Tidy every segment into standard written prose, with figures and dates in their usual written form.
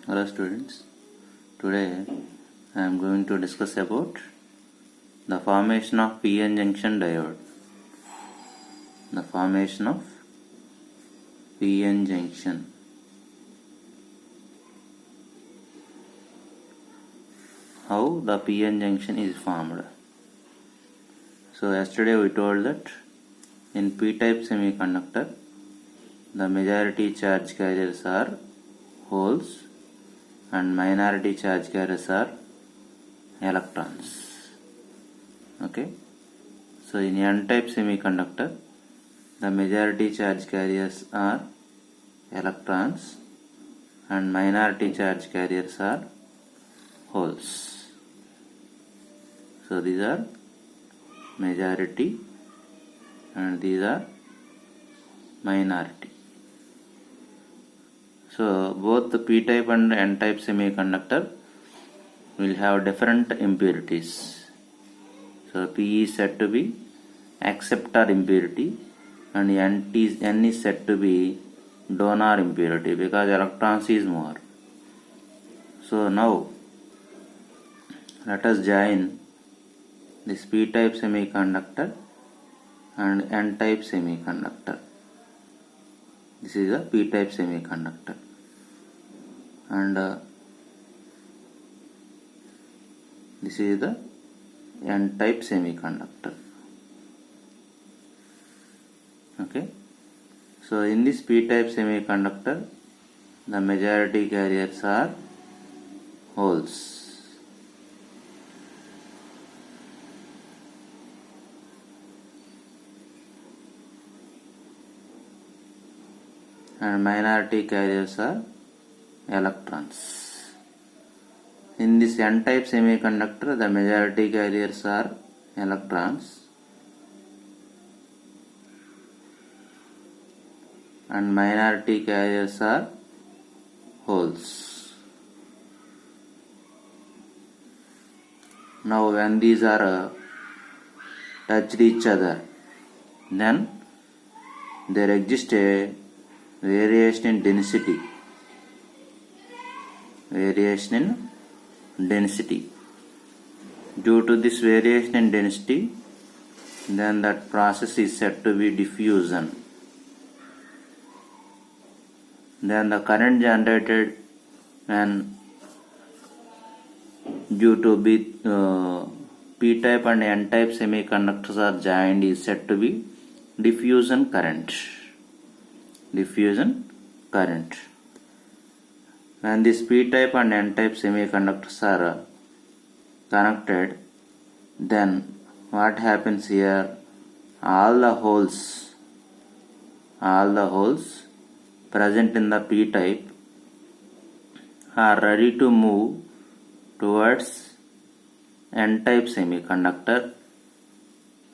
Hello students, today I am going to discuss about the formation of PN junction diode. The formation of PN junction. How the PN junction is formed. So yesterday we told that in P-type semiconductor the majority charge carriers are holes and minority charge carriers are electrons. Okay, so in N-type semiconductor the majority charge carriers are electrons and minority charge carriers are holes. So these are majority and these are minority. So both the P-type and N-type semiconductor will have different impurities. So P is said to be acceptor impurity and N is said to be donor impurity because electrons is more. So now let us join this P-type semiconductor and N-type semiconductor. This is a P-type semiconductor and this is the N-type semiconductor. Okay, so in this P-type semiconductor the majority carriers are holes. And minority carriers are electrons. In this N-type semiconductor, the majority carriers are electrons and minority carriers are holes. Now when these are touched each other, then there exists a variation in density. Due to this variation in density, then that process is said to be diffusion. Then the current generated when due to P-type and N-type semiconductors are joined is said to be diffusion current. When this P-type and N-type semiconductors are connected, then what happens here? All the holes present in the P-type are ready to move towards N-type semiconductor,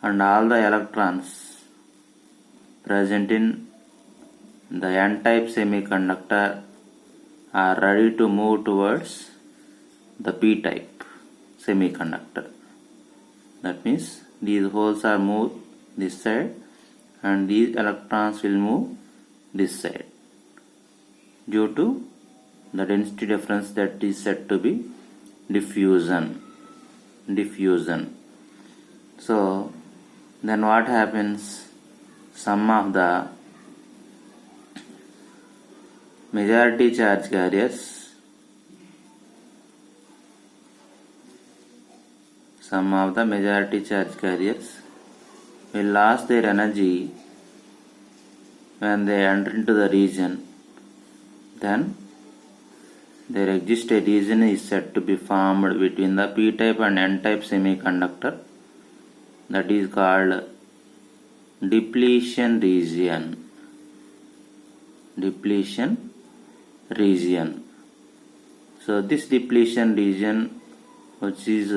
and all the electrons present in the N-type semiconductor are ready to move towards the P-type semiconductor. That means these holes are moved this side and these electrons will move this side due to the density difference that is said to be diffusion. So then what happens? Some of the majority charge carriers will lose their energy when they enter into the region. Then there exists a region is said to be formed between the P-type and N-type semiconductor, that is called depletion region. So this depletion region, which is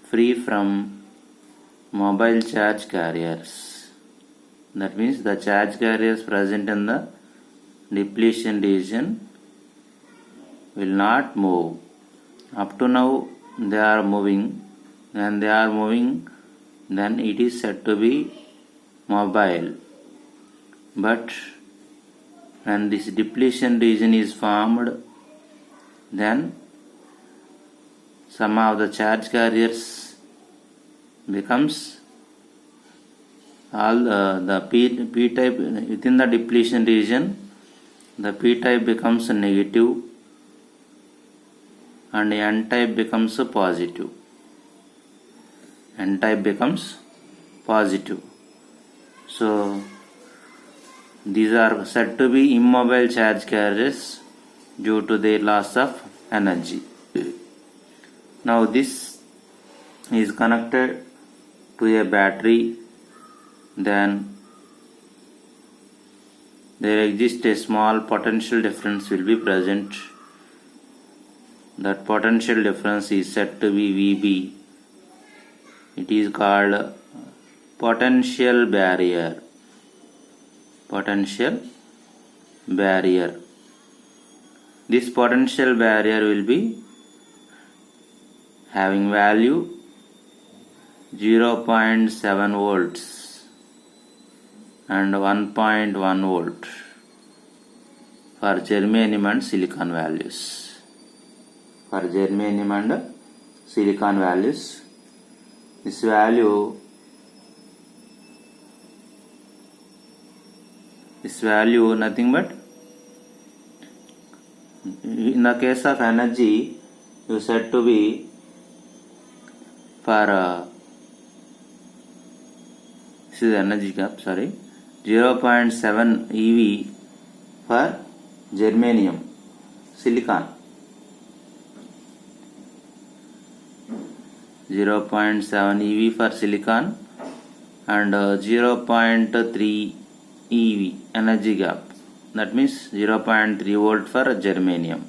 free from mobile charge carriers, that means the charge carriers present in the depletion region will not move. Up to now they are moving. When they are moving, then it is said to be mobile. But when this depletion region is formed, then some of the charge carriers becomes all the p type within the depletion region. The p type becomes negative and n type becomes positive. N type becomes positive. So these are said to be immobile charge carriers due to their loss of energy. Now this is connected to a battery, then there exists a small potential difference will be present. That potential difference is said to be VB. It is called potential barrier. Potential barrier. This potential barrier will be having value 0.7 volts and 1.1 volt for germanium and silicon values. For germanium and silicon values, this value nothing but, in the case of energy, you said to be for this is energy gap, 0.7 EV for germanium, silicon, 0.7 EV for silicon and 0.3 EV energy gap, that means 0.3 volt for germanium.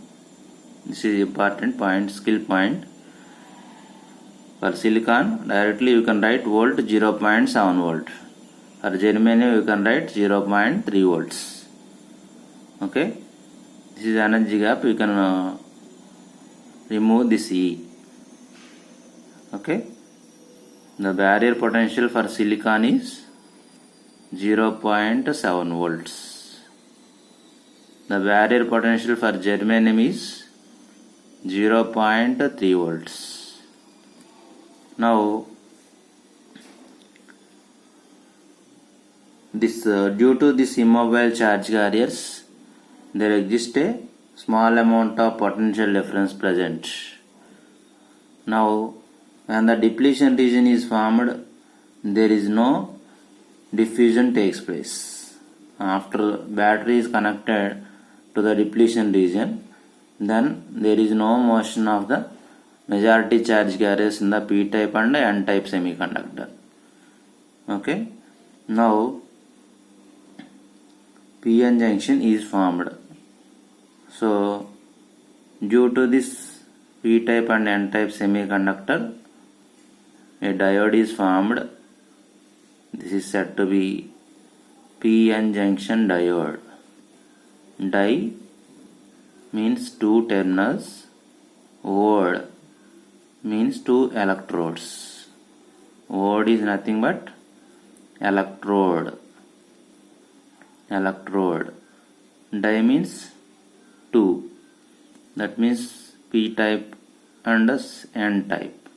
This is important point, skill point. For silicon, directly you can write volt 0.7 volt. For germanium you can write 0.3 volts. Okay, this is energy gap. You can remove this E. Okay, the barrier potential for silicon is 0.7 volts. The barrier potential for germanium is 0.3 volts. Now this due to this immobile charge carriers, there exists a small amount of potential difference present. Now when the depletion region is formed, there is no diffusion takes place. After battery is connected to the depletion region, then there is no motion of the majority charge carriers in the p type and n type semiconductor. Okay, now p-n junction is formed. So due to this p type and n type semiconductor, a diode is formed. This is said to be p-n junction diode. Di means two terminals, word means two electrodes. Word is nothing but electrode. Di means two. That means p type and n type.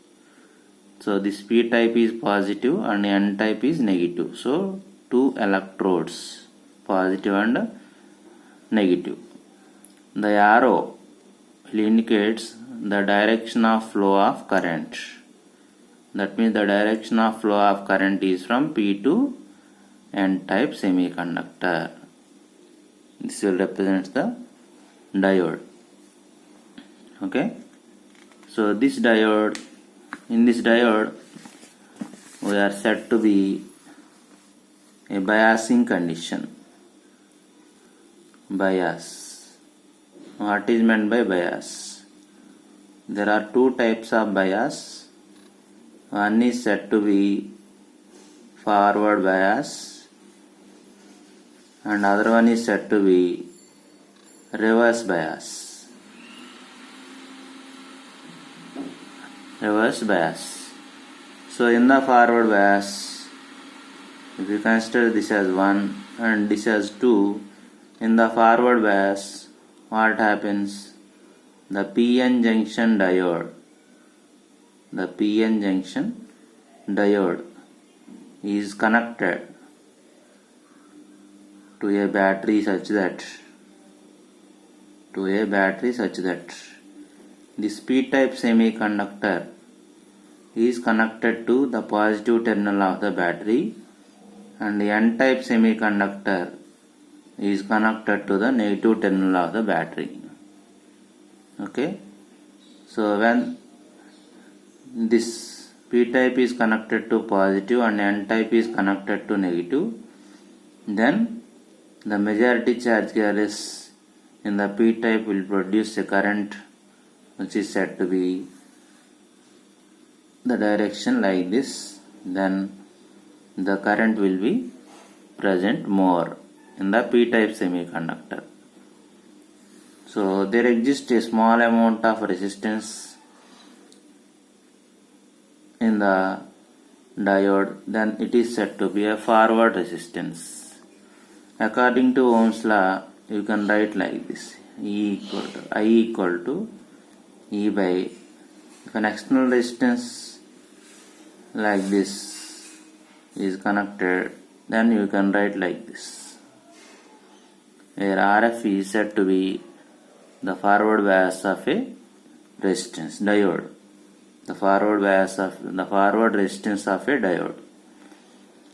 So this p type is positive and n type is negative. So two electrodes, positive and negative. The arrow indicates the direction of flow of current. That means the direction of flow of current is from p to n type semiconductor. This will represent the diode. Okay, so this diode, in this diode we are said to be a biasing condition. Bias. What is meant by bias? There are two types of bias. One is said to be forward bias and other one is said to be reverse bias. Reverse bias. So in the forward bias, if you consider this as 1 and this as 2, in the forward bias, what happens? the PN junction diode, the PN junction diode is connected to a battery such that this p-type semiconductor is connected to the positive terminal of the battery and the n-type semiconductor is connected to the negative terminal of the battery. Okay, so when this p-type is connected to positive and n-type is connected to negative, then the majority charge carriers in the p-type will produce a current which is said to be the direction like this. Then the current will be present more in the p-type semiconductor. So there exists a small amount of resistance in the diode, then it is said to be a forward resistance. According to Ohm's law, you can write like this: I equal to E by, if an external resistance like this is connected, then you can write like this, where RF is said to be the forward bias of a resistance diode, the forward resistance of a diode.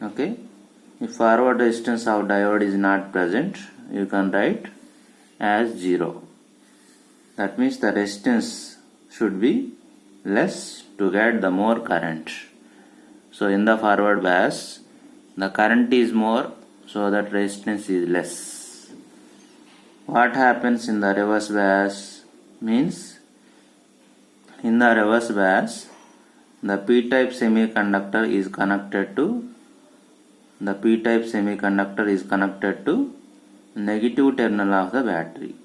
Okay, if forward resistance of diode is not present, you can write as 0. That means the resistance should be less to get the more current. So in the forward bias, the current is more, so that resistance is less. What happens in the reverse bias means, in the reverse bias, the p-type semiconductor is connected to negative terminal of the battery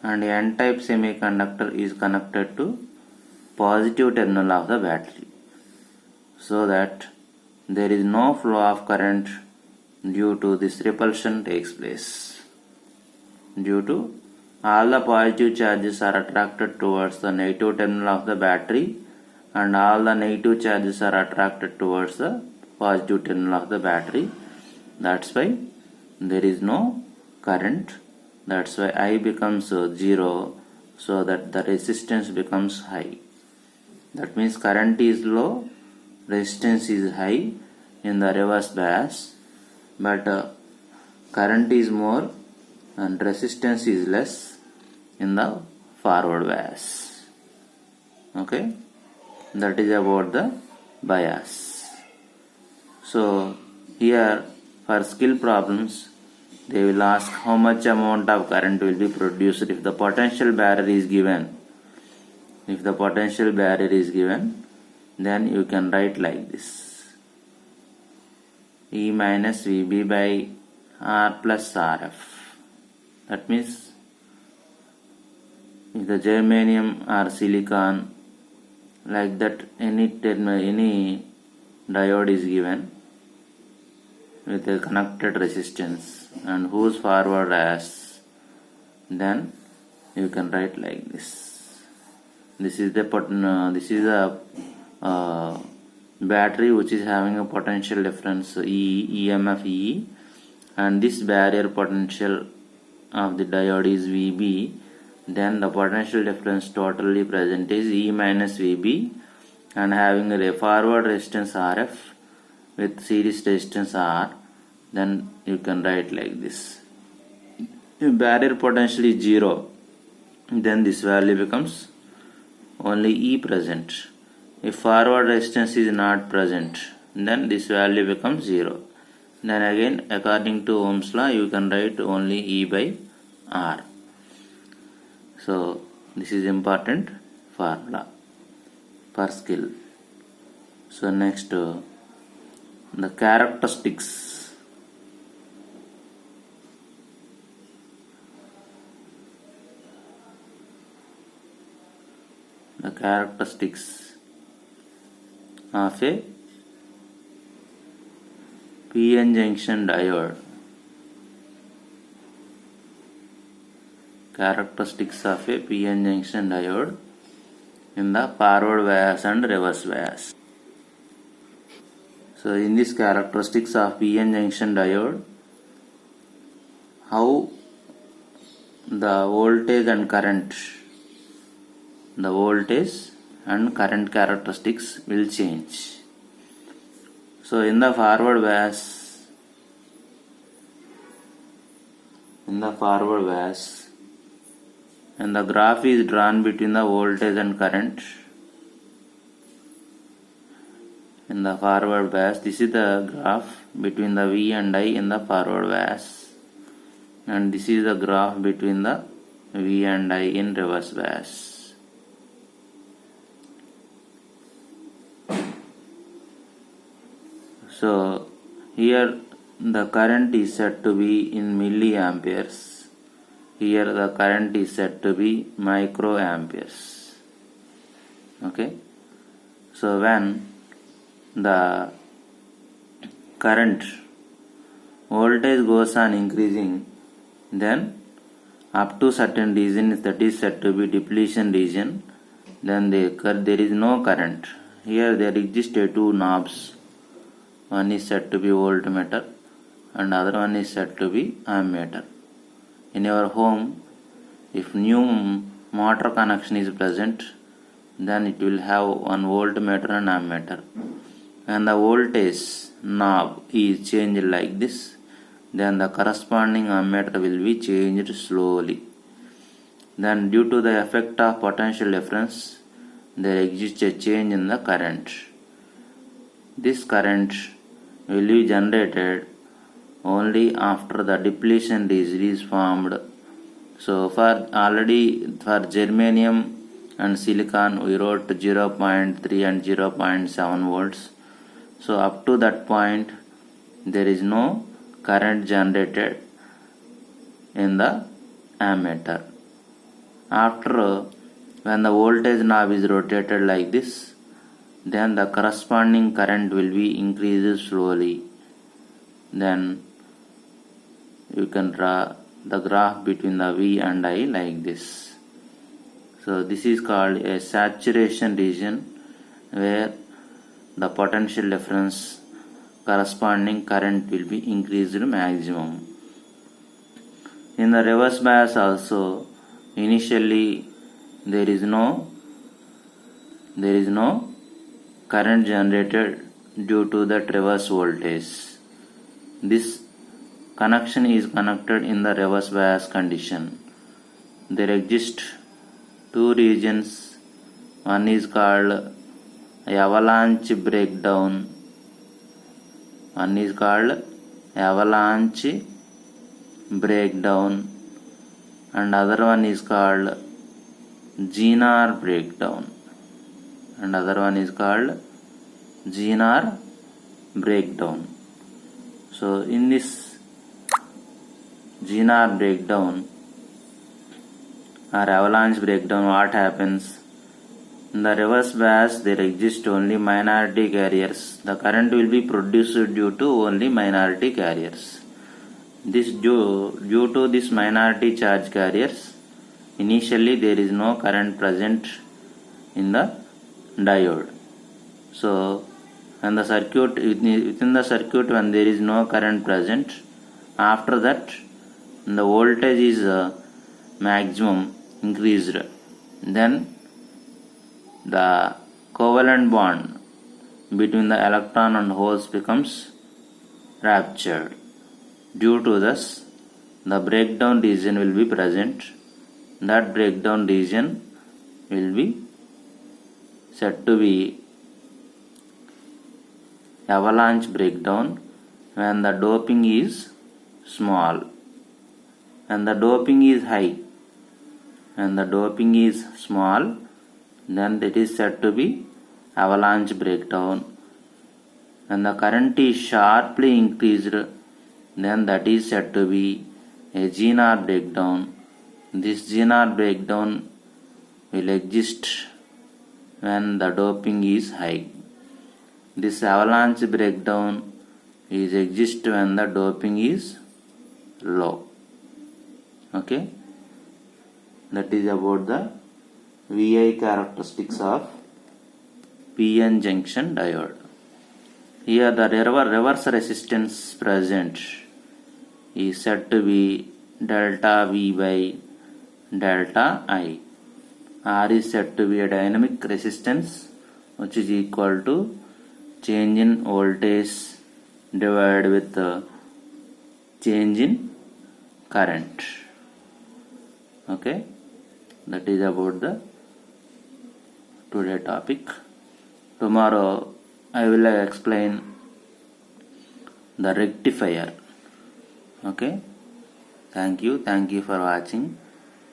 and n-type semiconductor is connected to positive terminal of the battery, so that there is no flow of current due to this repulsion takes place. Due to all the positive charges are attracted towards the negative terminal of the battery and all the negative charges are attracted towards the positive terminal of the battery. That's why there is no current. That's why I becomes 0, so that the resistance becomes high. That means current is low, resistance is high in the reverse bias, but current is more and resistance is less in the forward bias. Okay, that is about the bias. So here for skill problems, they will ask how much amount of current will be produced if the potential barrier is given. If the potential barrier is given, then you can write like this: E minus VB by R plus RF. That means if the germanium or silicon, like that, any diode is given with a connected resistance and whose forward bias, then you can write like this. This is the battery which is having a potential difference EMF E, and this barrier potential of the diode is VB. Then the potential difference totally present is E minus VB, and having a forward resistance RF with series resistance R, then you can write like this. If barrier potential is 0, then this value becomes only E present. If forward resistance is not present, then this value becomes 0. Then again, according to Ohm's law, you can write only E by R. So this is important formula for skill. So next, the characteristics. The characteristics of a PN junction diode. characteristics of a PN junction diode in the forward bias and reverse bias. So in this characteristics of PN junction diode, how the voltage and current characteristics will change. So in the forward bias, and the graph is drawn between the voltage and current in the forward bias. This is the graph between the V and I in the forward bias, and this is the graph between the V and I in reverse bias. So here the current is said to be in milliamperes. Here the current is said to be microamperes. Okay. So when the current voltage goes on increasing, then up to certain region, that is said to be depletion region, then there is no current. Here there exist two knobs. One is said to be voltmeter and other one is said to be ammeter. In your home, if new motor connection is present, then it will have one voltmeter and ammeter. When the voltage knob is changed like this, then the corresponding ammeter will be changed slowly. Then due to the effect of potential difference, there exists a change in the current. This current will be generated only after the depletion region is formed. So for germanium and silicon we wrote 0.3 and 0.7 volts. So up to that point there is no current generated in the ammeter. After, when the voltage knob is rotated like this, then the corresponding current will be increased slowly. Then you can draw the graph between the V and I like this. So this is called a saturation region, where the potential difference corresponding current will be increased maximum. In the reverse bias also, initially there is no current generated due to that reverse voltage. This connection is connected in the reverse bias condition. There exist two regions. One is called avalanche breakdown. And other one is called Zener breakdown. So in this Zener breakdown or avalanche breakdown, what happens? In the reverse bias there exist only minority carriers. The current will be produced due to only minority carriers. Due to this minority charge carriers, initially there is no current present in the diode. So when the circuit, within the circuit, when there is no current present, after that the voltage is maximum increased, then the covalent bond between the electron and holes becomes ruptured. Due to this, the breakdown region will be present. That breakdown region will be said to be avalanche breakdown when the doping is small. When the doping is high, when the doping is small, then that is said to be avalanche breakdown. When the current is sharply increased, then that is said to be a Zener breakdown. This Zener breakdown will exist when the doping is high. This avalanche breakdown is exist when the doping is low. Okay. that is about the VI characteristics of PN junction diode. Here the reverse resistance present is said to be delta V by delta I. R is said to be a dynamic resistance which is equal to change in voltage divided with the change in current. Okay, that is about the today topic. Tomorrow I will explain the rectifier. Okay, thank you for watching.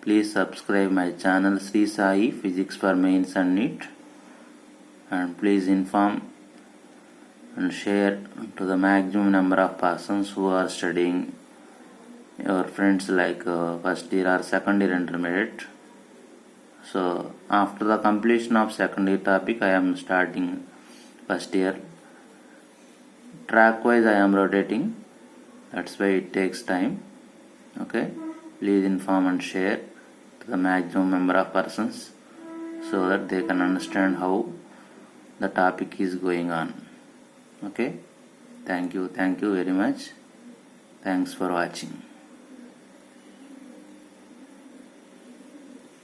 Please subscribe my channel Sri Sai Physics for Mains and NEET, and please inform and share to the maximum number of persons who are studying, your friends like first year or second year intermediate. So after the completion of second year topic I am starting first year. Track wise I am rotating, that's why it takes time. Okay, please inform and share to the maximum number of persons so that they can understand how the topic is going on. Okay, thank you very much. Thanks for watching.